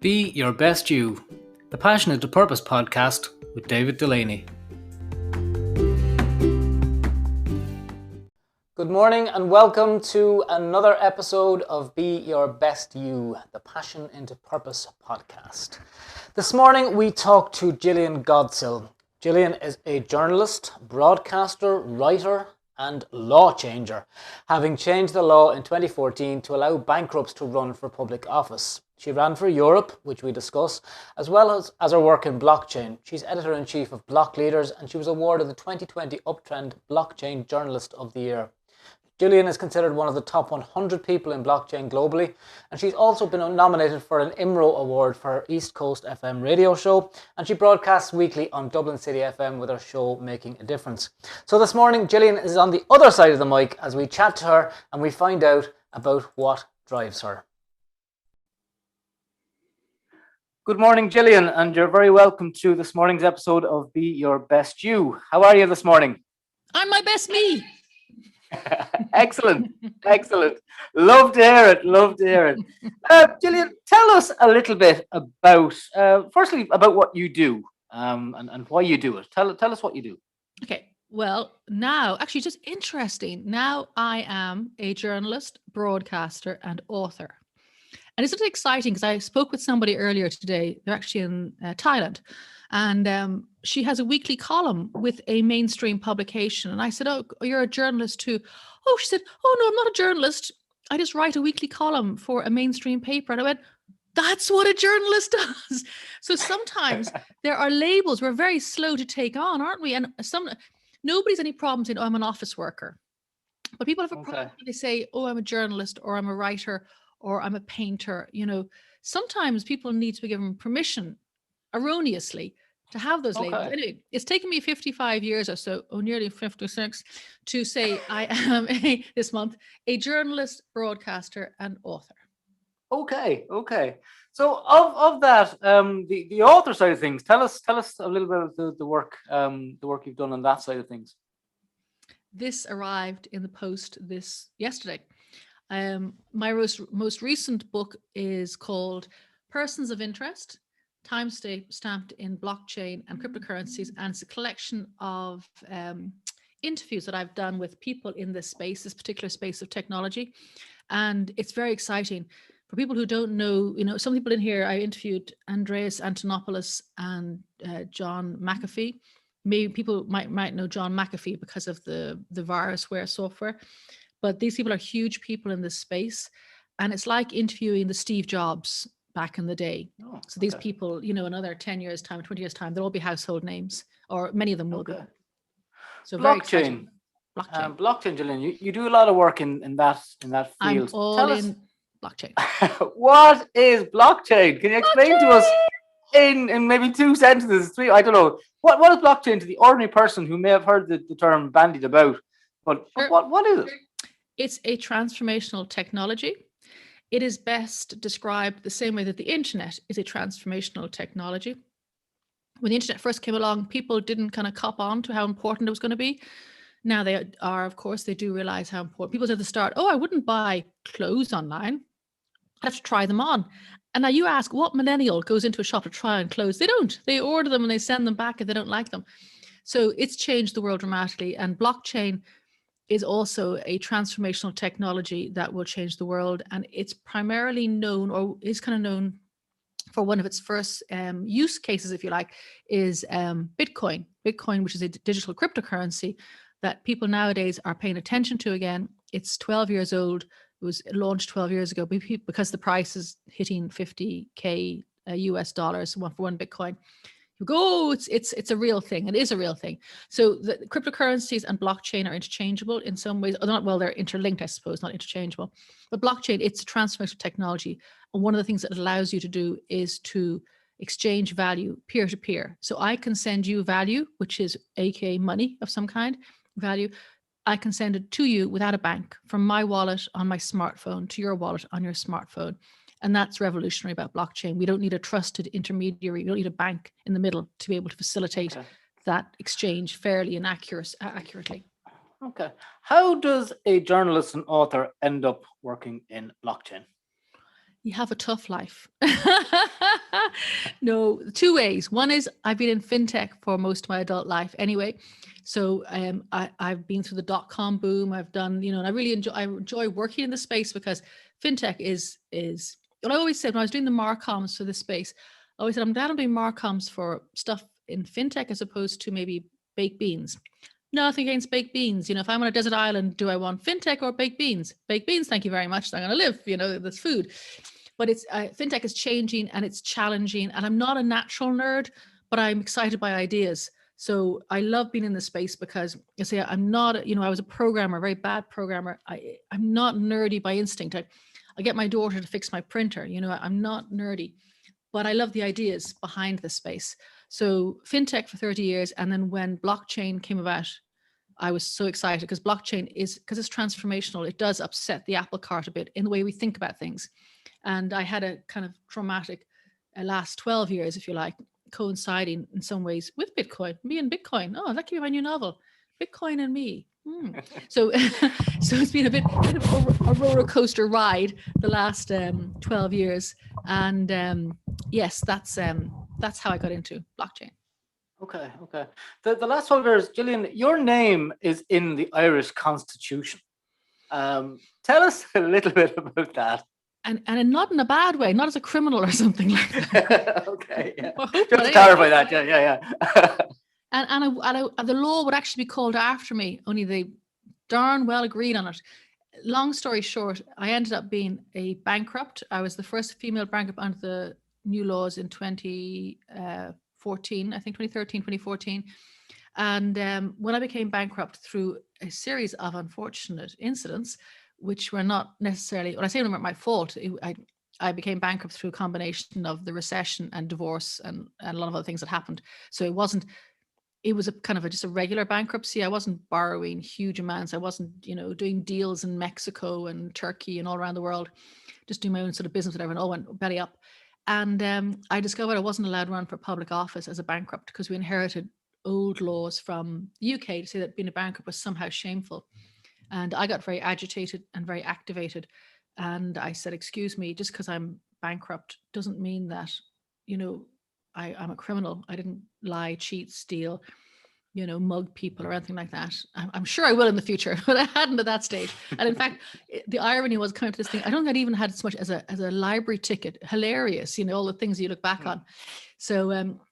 Be Your Best You, the Passion into Purpose podcast with David Delaney. Good morning and welcome to another episode of Be Your Best You, the Passion into Purpose podcast. This morning we talked to Jillian Godsil. Jillian is a journalist, broadcaster, writer and law changer, having changed the law in 2014 to allow bankrupts to run for public office. She ran for Europe, which we discuss, as well as her work in blockchain. She's editor-in-chief of Blockleaders and she was awarded the 2020 Uptrennd Blockchain Journalist of the Year. Jillian is considered one of the top 100 people in blockchain globally, and she's also been nominated for an IMRO award for her East Coast FM radio show, and she broadcasts weekly on Dublin City FM with her show Making a Difference. So this morning, Jillian is on the other side of the mic as we chat to her and we find out about what drives her. Good morning, Jillian, and you're very welcome to this morning's episode of Be Your Best You. How are you this morning? I'm my best me. Excellent. Love to hear it. Jillian, tell us a little bit about, firstly, about what you do and why you do it. Tell us what you do. Okay, well, now, actually, just interesting. Now I am a journalist, broadcaster, and author. And isn't it exciting? Because I spoke with somebody earlier today. They're actually in Thailand. And she has a weekly column with a mainstream publication. And I said, oh, you're a journalist too. Oh, she said, oh, no, I'm not a journalist. I just write a weekly column for a mainstream paper. And I went, that's what a journalist does. So sometimes there are labels we're very slow to take on, aren't we? And nobody's any problem saying, oh, I'm an office worker. But people have a problem when they say, oh, I'm a journalist or I'm a writer or I'm a painter. You know, sometimes people need to be given permission erroneously to have those labels. Anyway, it's taken me 55 years or so, nearly 56, to say I am this month a journalist, broadcaster, and author. Okay. So of that, the author side of things, tell us a little bit of the work you've done on that side of things. This arrived in the post yesterday. My most recent book is called Persons of Interest, time stamped in blockchain and cryptocurrencies, and it's a collection of interviews that I've done with people in this particular space of technology. And it's very exciting. For people who don't know, some people in here, I interviewed Andreas Antonopoulos and John McAfee. Maybe people might know John McAfee because of the virusware software. But these people are huge people in this space. And it's like interviewing the Steve Jobs back in the day. So these people, another 10 years time, 20 years time, they'll all be household names, or many of them will be. So blockchain, Jillian, you do a lot of work in that field. I'm all in blockchain. What is blockchain? Can you explain to us in maybe 2 sentences, 3? I don't know. What is blockchain to the ordinary person who may have heard the term bandied about? But sure. What is it? It's a transformational technology. It is best described the same way that the internet is a transformational technology. When the internet first came along, people didn't kind of cop on to how important it was going to be. Now they are, of course, they do realize how important. People said at the start, oh, I wouldn't buy clothes online. I have to try them on. And now you ask, what millennial goes into a shop to try on clothes? They don't. They order them and they send them back if they don't like them. So it's changed the world dramatically. And blockchain is also a transformational technology that will change the world. And it's primarily known, or is kind of known for one of its first use cases, if you like, is Bitcoin. Bitcoin, which is a digital cryptocurrency that people nowadays are paying attention to again. It's 12 years old. It was launched 12 years ago because the price is hitting $50K US dollars for one Bitcoin. You go, oh, it's a real thing. It is a real thing. So the cryptocurrencies and blockchain are interchangeable in some ways. They're interlinked, I suppose, not interchangeable. But blockchain, it's a transformational technology. And one of the things that it allows you to do is to exchange value peer to peer. So I can send you value, which is aka money of some kind, value. I can send it to you without a bank, from my wallet on my smartphone to your wallet on your smartphone. And that's revolutionary about blockchain. We don't need a trusted intermediary. We don't need a bank in the middle to be able to facilitate that exchange fairly and accurately. Okay. How does a journalist and author end up working in blockchain? you have a tough life. No, two ways. One is I've been in fintech for most of my adult life anyway. So I've been through the dot-com boom. I've done, and I enjoy working in the space because fintech is what I always said when I was doing the Marcoms for this space. I always said, I'm glad I'm doing Marcoms for stuff in fintech as opposed to maybe baked beans. Nothing against baked beans. If I'm on a desert island, do I want fintech or baked beans? Baked beans, thank you very much. I'm going to live, there's food. But it's fintech is changing and it's challenging. And I'm not a natural nerd, but I'm excited by ideas. So I love being in this space because I say I'm not, I was a programmer, a very bad programmer. I'm not nerdy by instinct. I get my daughter to fix my printer. I'm not nerdy, but I love the ideas behind the space. So fintech for 30 years. And then when blockchain came about, I was so excited because blockchain because it's transformational. It does upset the apple cart a bit in the way we think about things. And I had a kind of traumatic last 12 years, if you like, coinciding in some ways with Bitcoin, me and Bitcoin. Oh, that could be my new novel, Bitcoin and Me. So it's been a bit of a roller coaster ride the last 12 years. And yes, that's how I got into blockchain. Okay. The last 12 years, Jillian, your name is in the Irish Constitution. Tell us a little bit about that. And not in a bad way, not as a criminal or something like that. Okay, yeah. Just to clarify that, yeah. And the law would actually be called after me, only they darn well agreed on it. Long story short, I ended up being a bankrupt. I was the first female bankrupt under the new laws in 2014, I think 2013, 2014. And when I became bankrupt through a series of unfortunate incidents, which were not necessarily, when I say they weren't my fault, I became bankrupt through a combination of the recession and divorce and a lot of other things that happened. So it was a kind of just a regular bankruptcy. I wasn't borrowing huge amounts. I wasn't, doing deals in Mexico and Turkey and all around the world, just doing my own sort of business, whatever, and all went belly up. And I discovered I wasn't allowed to run for public office as a bankrupt because we inherited old laws from the UK to say that being a bankrupt was somehow shameful. And I got very agitated and very activated. And I said, excuse me, just because I'm bankrupt doesn't mean that, I'm a criminal. I didn't lie, cheat, steal, mug people or anything like that. I'm sure I will in the future, but I hadn't at that stage. And in fact, the irony was coming to this thing. I don't think I'd even had as much as a library ticket. Hilarious, all the things you look back on. So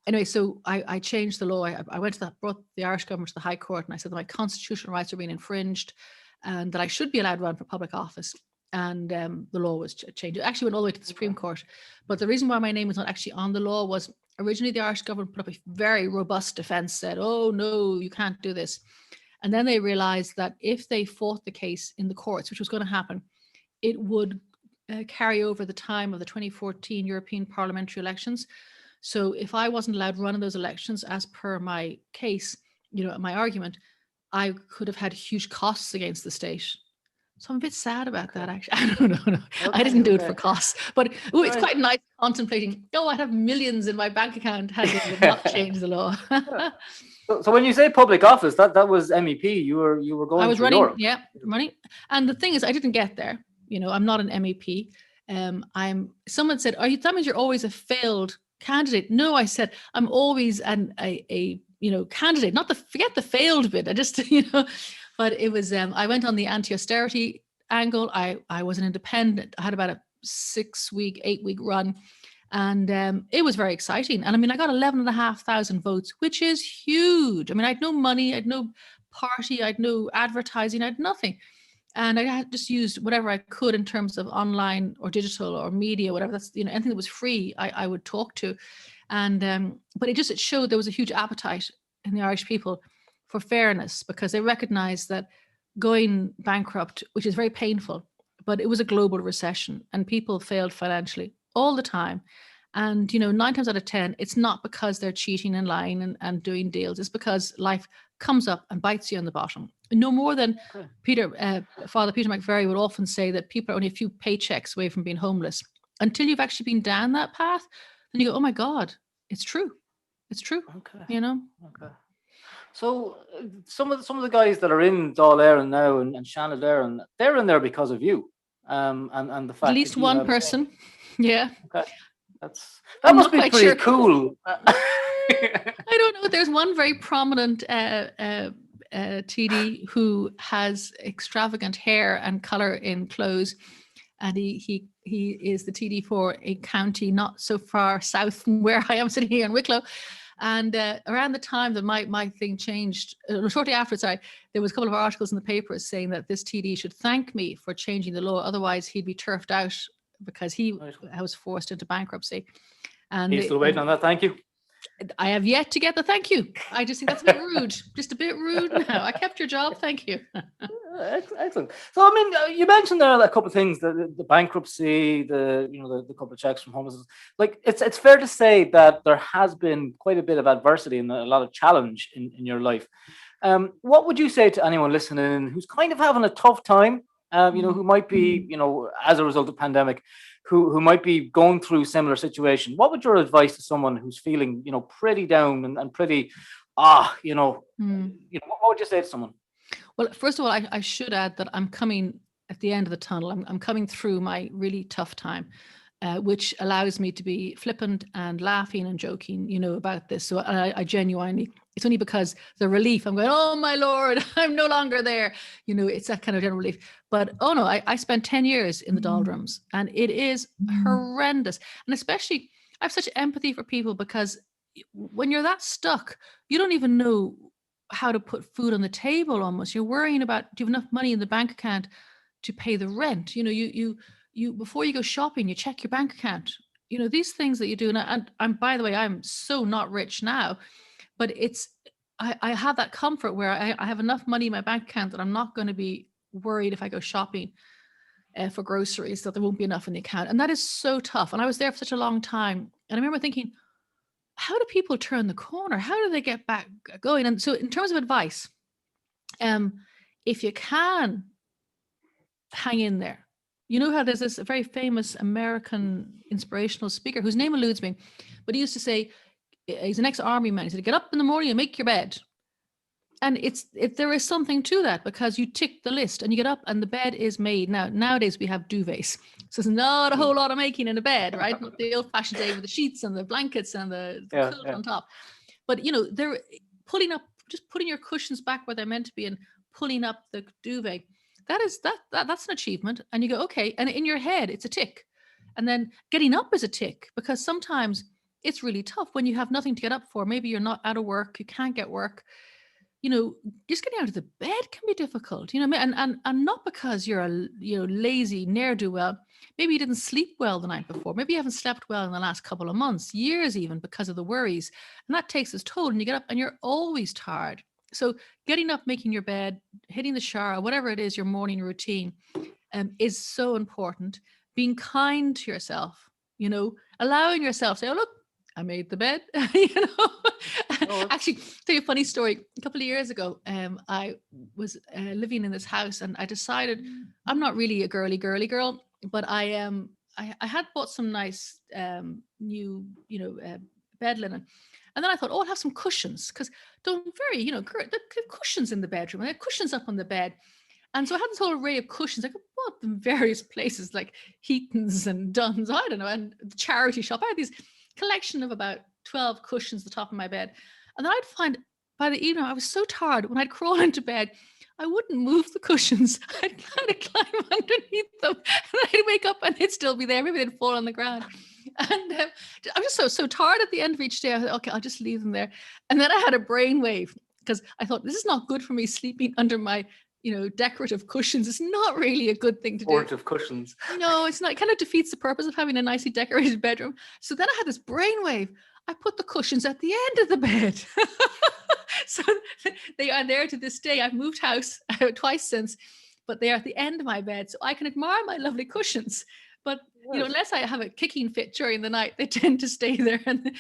anyway, so I changed the law. I went to that, brought the Irish government to the High Court, and I said that my constitutional rights were being infringed and that I should be allowed to run for public office. And the law was changed. It actually went all the way to the Supreme Court. But the reason why my name was not actually on the law was originally the Irish government put up a very robust defense, said, oh, no, you can't do this. And then they realized that if they fought the case in the courts, which was going to happen, it would carry over the time of the 2014 European parliamentary elections. So if I wasn't allowed to run in those elections as per my case, my argument, I could have had huge costs against the state. So I'm a bit sad about that, actually. I don't know. No. Okay, I didn't do it for costs, but it's quite nice contemplating, I'd have millions in my bank account had it not changed the law. So when you say public office, that was MEP. You were going. I was running, Europe. Yeah, running. And the thing is, I didn't get there. I'm not an MEP. Someone said, that means you're always a failed candidate. No, I said, I'm always a candidate, forget the failed bit. I just, but it was, I went on the anti-austerity angle. I was an independent. I had about a 8-week run. And it was very exciting. And I got 11,500 votes, which is huge. I had no money, I had no party, I had no advertising, I had nothing. And I had just used whatever I could in terms of online or digital or media, whatever that's, anything that was free, I would talk to. And, but it showed there was a huge appetite in the Irish people for fairness, because they recognized that going bankrupt, which is very painful, but it was a global recession and people failed financially all the time. And, 9 times out of 10, it's not because they're cheating and lying and doing deals. It's because life comes up and bites you on the bottom. No more than Father Peter McVerry would often say that people are only a few paychecks away from being homeless. Until you've actually been down that path, then you go, oh my God, it's true. It's true. Okay. Okay. So some of the guys that are in Dáil Éireann now and Shannon Éireann, they're in there because of you. and the fact At least that you one have, person. Yeah. okay, that I'm must not be quite pretty sure. cool. I don't know. There's one very prominent TD who has extravagant hair and color in clothes, and he is the TD for a county not so far south from where I am sitting here in Wicklow. And around the time that my thing changed, shortly after, there was a couple of articles in the papers saying that this TD should thank me for changing the law. Otherwise, he'd be turfed out because he was forced into bankruptcy. And He's still waiting on that. Thank you. I have yet to get the thank you. I just think that's a bit rude. Just a bit rude now. I kept your job. Thank you. Excellent. So, I mean, you mentioned there a couple of things: the bankruptcy, the couple of checks from homelessness. Like, it's fair to say that there has been quite a bit of adversity and a lot of challenge in your life. What would you say to anyone listening who's kind of having a tough time? Who might be, as a result of pandemic, who might be going through similar situation. What would your advice to someone who's feeling, pretty down and pretty, what would you say to someone? Well, first of all, I should add that I'm coming at the end of the tunnel. I'm coming through my really tough time, which allows me to be flippant and laughing and joking, about this. So I genuinely, it's only because the relief, I'm going, oh my Lord, I'm no longer there. It's that kind of general relief. But, oh no, I spent 10 years in the doldrums, and it is horrendous. And especially, I have such empathy for people, because when you're that stuck, you don't even know how to put food on the table almost. You're worrying about, do you have enough money in the bank account to pay the rent? You before you go shopping, you check your bank account. These things that you do. And by the way, I'm so not rich now, but I have that comfort where I have enough money in my bank account that I'm not going to be worried if I go shopping for groceries that there won't be enough in the account. And that is so tough. And I was there for such a long time. And I remember thinking, how do people turn the corner? How do they get back going? And so in terms of advice, if you can hang in there, how there's this very famous American inspirational speaker whose name eludes me, but he used to say, he's an ex-army man. He said, get up in the morning and make your bed. And there is something to that, because you tick the list and you get up and the bed is made. Nowadays we have duvets. So there's not a whole lot of making in a bed, right? Not the old-fashioned day with the sheets and the blankets and the quilt on top. But, they're just putting your cushions back where they're meant to be and pulling up the duvet. That's an achievement. And you go, okay. And in your head, it's a tick. And then getting up is a tick, because sometimes it's really tough when you have nothing to get up for. Maybe you're not out of work. You can't get work. Just getting out of the bed can be difficult, and not because you're a lazy ne'er-do-well. Maybe you didn't sleep well the night before. Maybe you haven't slept well in the last couple of months, years even, because of the worries. And that takes its toll, and you get up and you're always tired. So getting up, making your bed, hitting the shower, whatever it is, your morning routine, is so important. Being kind to yourself, allowing yourself to say, oh, look, I made the bed, Actually, tell you a funny story. A couple of years ago, I was living in this house, and I decided I'm not really a girly girl, but I had bought some nice new bed linen, and then I thought, oh, I'll have some cushions, because the cushions in the bedroom. I had cushions up on the bed. And so I had this whole array of cushions. I bought them various places like Heaton's and Dunn's, I don't know, and the charity shop. I had these collection of about 12 cushions at the top of my bed. And then I'd find by the evening, I was so tired, when I'd crawl into bed, I wouldn't move the cushions. I'd kind of climb underneath them, and I'd wake up and they'd still be there. Maybe they'd fall on the ground. And I was just so tired at the end of each day. I thought, okay, I'll just leave them there. And then I had a brainwave, because I thought, this is not good for me, sleeping under my decorative cushions. It's not really a good thing to do. Decorative cushions. No, it's not. It kind of defeats the purpose of having a nicely decorated bedroom. So then I had this brainwave. I put the cushions at the end of the bed. So they are there to this day. I've moved house twice since, but they are at the end of my bed, so I can admire my lovely cushions. But unless I have a kicking fit during the night, they tend to stay there, and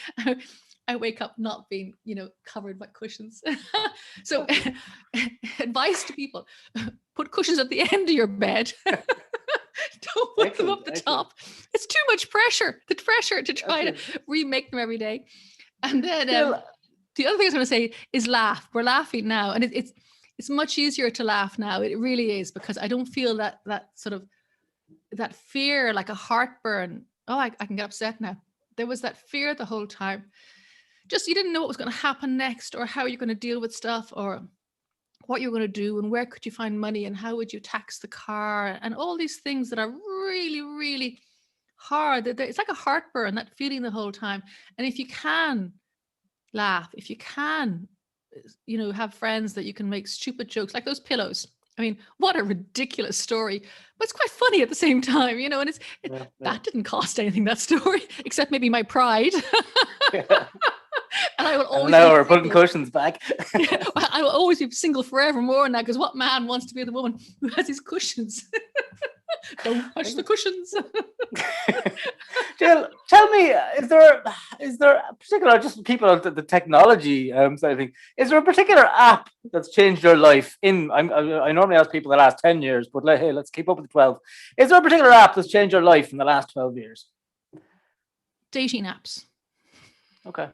I wake up not being, covered by cushions. So advice to people, put cushions at the end of your bed. Don't put them up the top. It's too much pressure. The pressure to try to remake them every day. And then the other thing I was going to say is laugh. We're laughing now. And it's much easier to laugh now. It really is, because I don't feel that sort of that fear, like a heartburn. Oh, I can get upset now. There was that fear the whole time. Just you didn't know what was going to happen next, or how you're going to deal with stuff, or what you're going to do, and where could you find money, and how would you tax the car, and all these things that are really, really hard. It's like a heartburn, that feeling the whole time. And if you can laugh, if you can, have friends that you can make stupid jokes, like those pillows. I mean, what a ridiculous story, but it's quite funny at the same time, and that didn't cost anything, that story, except maybe my pride. And I will always. Now we're putting cushions back. I will always be single forevermore now, because what man wants to be the woman who has his cushions? Don't touch the cushions. Jill, tell me, is there a particular, just keep it on the technology side of things, is there a particular app that's changed your life I normally ask people the last 10 years, but hey, let's keep up with the 12. Is there a particular app that's changed your life in the last 12 years? Dating apps. Okay.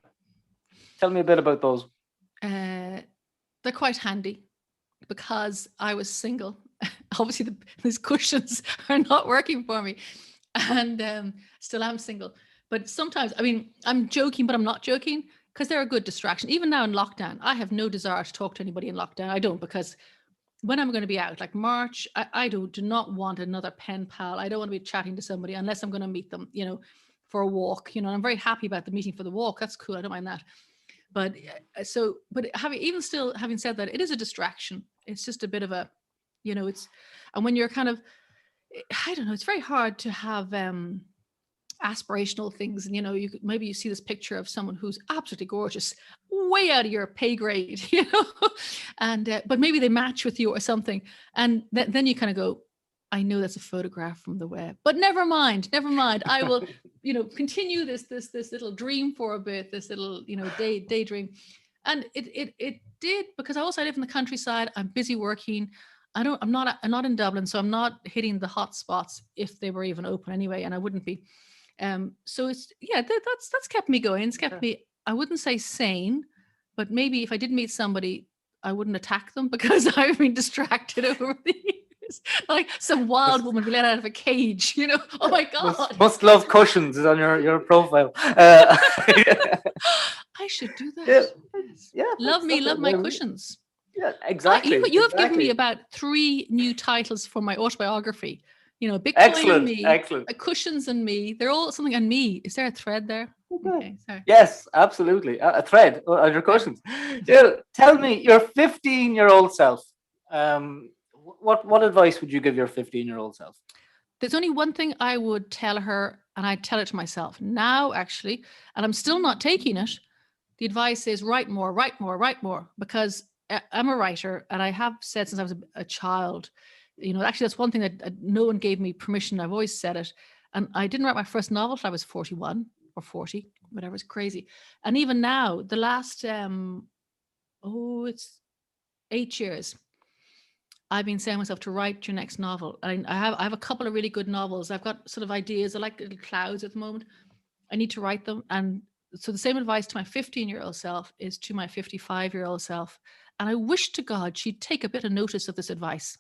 Tell me a bit about those. They're quite handy, because I was single. Obviously, these cushions are not working for me, and still am single. But sometimes, I'm joking, but I'm not joking, because they're a good distraction. Even now in lockdown, I have no desire to talk to anybody in lockdown. I don't, because when I'm going to be out, like March, I do not want another pen pal. I don't want to be chatting to somebody unless I'm going to meet them, for a walk. I'm very happy about the meeting for the walk. That's cool. I don't mind that. But having said that, it is a distraction. It's just a bit of a, and when you're kind of, I don't know, it's very hard to have aspirational things. And, maybe you see this picture of someone who's absolutely gorgeous, way out of your pay grade, and, but maybe they match with you or something. And then you kind of go, I know that's a photograph from the web, but never mind. I will, continue this little dream for a bit, this little, daydream. And it did, because I live in the countryside. I'm busy working. I'm not in Dublin, so I'm not hitting the hot spots, if they were even open anyway, and I wouldn't be. So it's, that's kept me going. It's kept me, I wouldn't say sane, but maybe if I did meet somebody, I wouldn't attack them, because I've been distracted over the years. Like some wild woman be let out of a cage, Oh my God. Must love cushions is on your profile. I should do that. Yeah. Love my cushions. Yeah, exactly. You have given me about 3 new titles for my autobiography. Bitcoin excellent, and me, excellent. Cushions and me. They're all something on me. Is there a thread there? Okay, sorry. Yes, absolutely. A thread on your cushions. Jill, tell me, your 15-year-old self, what advice would you give your 15-year-old self? There's only one thing I would tell her, and I tell it to myself now, actually, and I'm still not taking it. The advice is write more, because I'm a writer, and I have said since I was a child, actually that's one thing that no one gave me permission. I've always said it. And I didn't write my first novel till I was 41 or 40, whatever. It's crazy. And even now, the last, it's 8 years, I've been saying to myself to write your next novel. And I have a couple of really good novels. I've got sort of ideas. I like little clouds at the moment. I need to write them. And so the same advice to my 15-year-old self is to my 55-year-old self. And I wish to God she'd take a bit of notice of this advice.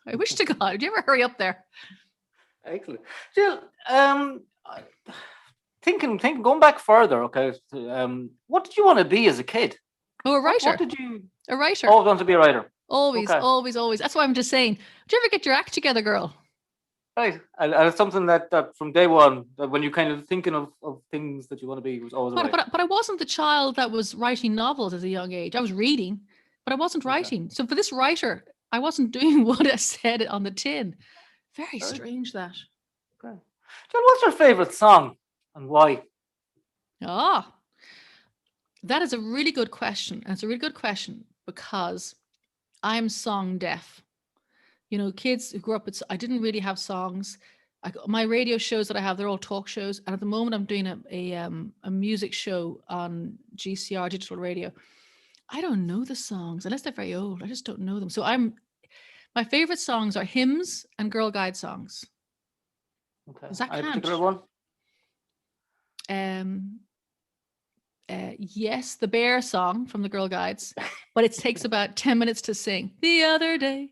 I wish to God. Do you ever hurry up there? Excellent. Jill, thinking, going back further, okay, what did you want to be as a kid? Oh, a writer. What did you? A writer. Always want to be a writer. Always, okay. always. That's why I'm just saying, do you ever get your act together, girl? Right. And it's something that from day one, that when you're kind of thinking of things that you want to be, was always a writer. But I wasn't the child that was writing novels at a young age. I was reading, but I wasn't writing. So for this writer, I wasn't doing what I said on the tin. Very strange, that. Okay. Jill, what's your favorite song and why? That is a really good question. And it's a really good question because I'm song deaf. Kids who grew up with, I didn't really have songs. My radio shows that I have, they're all talk shows. And at the moment I'm doing a music show on GCR digital radio. I don't know the songs unless they're very old. I just don't know them. So my favorite songs are hymns and Girl Guide songs. Okay. Does that count? A particular one? Yes, the bear song from the Girl Guides, but it takes about 10 minutes to sing. The other day,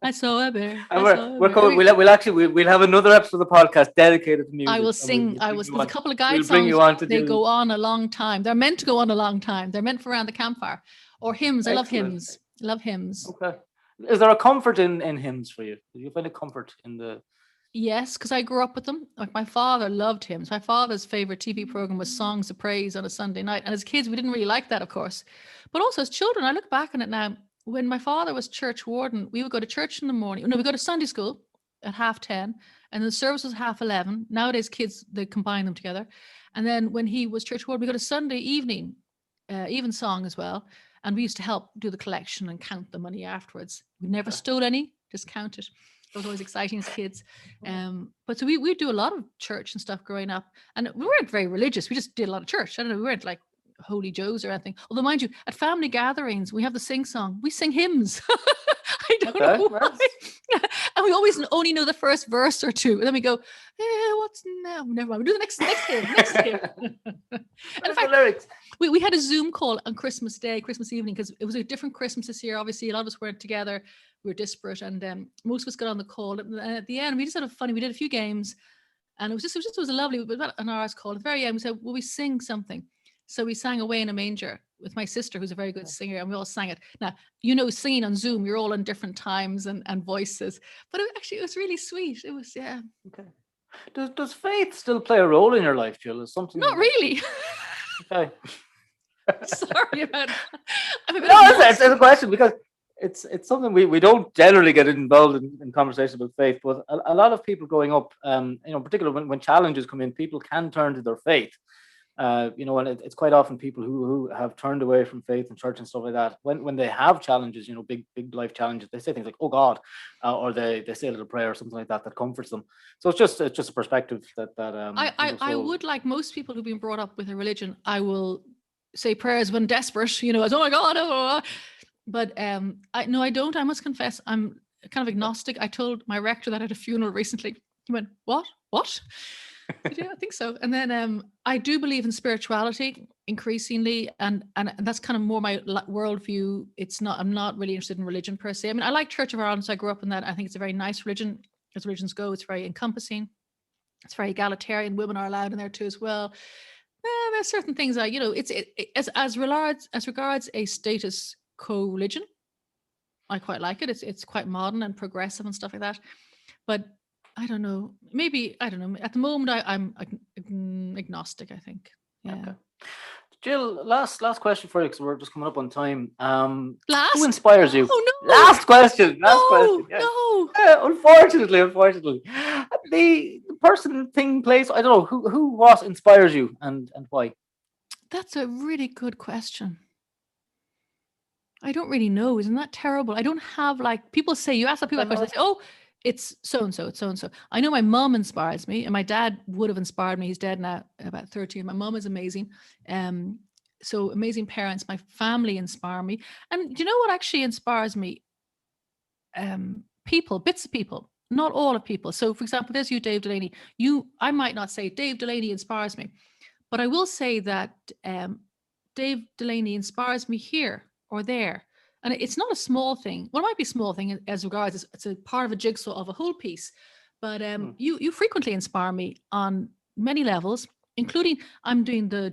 I saw a bear. And we'll have another episode of the podcast dedicated to music. I will sing. There's a couple of guide we'll bring songs. You on to they go on a long time. They're meant to go on a long time. They're meant for around the campfire or hymns. Excellent. I love hymns. I love hymns. Okay. Is there a comfort in hymns for you? Do you find a comfort in the? Yes, because I grew up with them. Like my father loved hymns. My father's favorite TV program was Songs of Praise on a Sunday night. And as kids, we didn't really like that, of course. But also as children, I look back on it now. When my father was church warden, we would go to church in the morning. No, we go to Sunday school at 10:30, and the service was 11:30. Nowadays, kids, they combine them together. And then when he was church warden, we go to Sunday evening, evensong as well. And we used to help do the collection and count the money afterwards. We never stole any, just count it. It was always exciting as kids. But so we do a lot of church and stuff growing up. And we weren't very religious. We just did a lot of church. I don't know, we weren't like Holy Joes or anything. Although, mind you, at family gatherings, we have the sing song. We sing hymns. I don't know why. And we always only know the first verse or two. And then we go, what's now? Never mind. We'll do the next hymn. And in fact, lyrics. We had a Zoom call on Christmas Day, Christmas evening, because it was a different Christmas this year. Obviously, a lot of us weren't together. We were disparate, and most of us got on the call. And at the end, we just had funny. We did a few games, and it was a lovely, about an hour's call. At the very end, we said, "Will we sing something?" So we sang "Away in a Manger" with my sister, who's a very good singer, and we all sang it. Now, singing on Zoom, you're all on different times and voices, but it was really sweet. It was, yeah. Okay. Does faith still play a role in your life, Jill? Is something? Not really. Okay. Sorry about that. It's a question because it's something we don't generally get involved in conversations about faith, but a lot of people growing up, particularly when challenges come in, people can turn to their faith. And it's quite often people who have turned away from faith and church and stuff like that. When they have challenges, big life challenges, they say things like, "Oh God," or they say a little prayer or something like that comforts them. So it's just a perspective that I would, like most people who've been brought up with a religion, I will say prayers when desperate, as, "Oh my God." But I don't. I must confess, I'm kind of agnostic. I told my rector that at a funeral recently. He went, "What? Yeah, I think so." And then I do believe in spirituality increasingly, and that's kind of more my worldview. I'm not really interested in religion per se. I mean, I like Church of Ireland, so I grew up in that. I think it's a very nice religion, as religions go. It's very encompassing. It's very egalitarian. Women are allowed in there too as well. There's certain things as regards a status quo religion, I quite like it. It's quite modern and progressive and stuff like that. But I don't know. Maybe, I don't know. At the moment, I'm agnostic, I think. Yeah. Okay. Jill, last question for you, because we're just coming up on time. Last? Who inspires you? Oh, no. Last question. Yes. No. Unfortunately. The person, thing, place, I don't know. What inspires you and why? That's a really good question. I don't really know. Isn't that terrible? I don't have, people say, you ask people that question, they say, "Oh, it's so-and-so, it's so-and-so." I know my mom inspires me, and my dad would have inspired me. He's dead now, about 30. My mom is amazing. So amazing parents. My family inspire me. And do you know what actually inspires me? People, bits of people, not all of people. So for example, there's you, Dave Delaney. I might not say Dave Delaney inspires me, but I will say that Dave Delaney inspires me here or there. And it's not a small thing. Well, it might be a small thing as regards it's a part of a jigsaw of a whole piece. But you frequently inspire me on many levels, including I'm doing the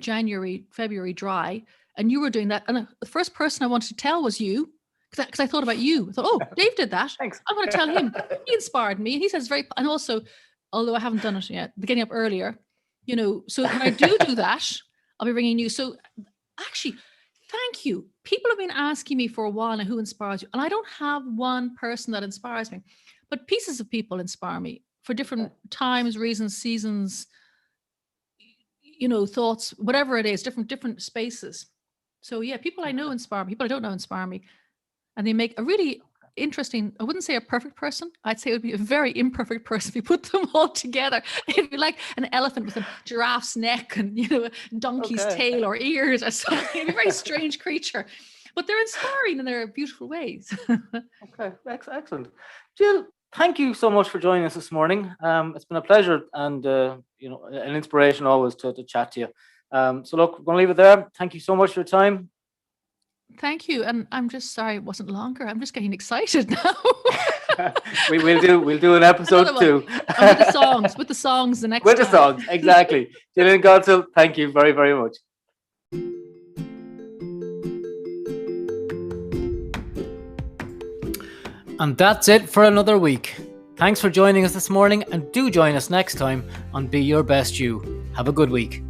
February dry, and you were doing that. And the first person I wanted to tell was you, because I thought about you. I thought, "Oh, Dave did that. Thanks. I'm going to tell him." He inspired me, and he says and also, although I haven't done it yet, getting up earlier, so when I do that, I'll be ringing you. So actually, thank you. People have been asking me for a while now, who inspires you? And I don't have one person that inspires me, but pieces of people inspire me for different times, reasons, seasons, thoughts, whatever it is, different spaces. So yeah, people I know inspire me, people I don't know inspire me. And they make a really interesting, I wouldn't say a perfect person. I'd say it would be a very imperfect person if you put them all together. It'd be like an elephant with a giraffe's neck and, a donkey's tail or ears or something. It'd be a very strange creature. But they're inspiring in their beautiful ways. Okay, excellent. Jill, thank you so much for joining us this morning. It's been a pleasure and, an inspiration always to chat to you. So look, we're going to leave it there. Thank you so much for your time. Thank you. And I'm just sorry it wasn't longer. I'm just getting excited now. We'll do an episode 2. And with the songs the next time. With the songs, exactly. Jillian Godsil, thank you very, very much. And that's it for another week. Thanks for joining us this morning, and do join us next time on Be Your Best You. Have a good week.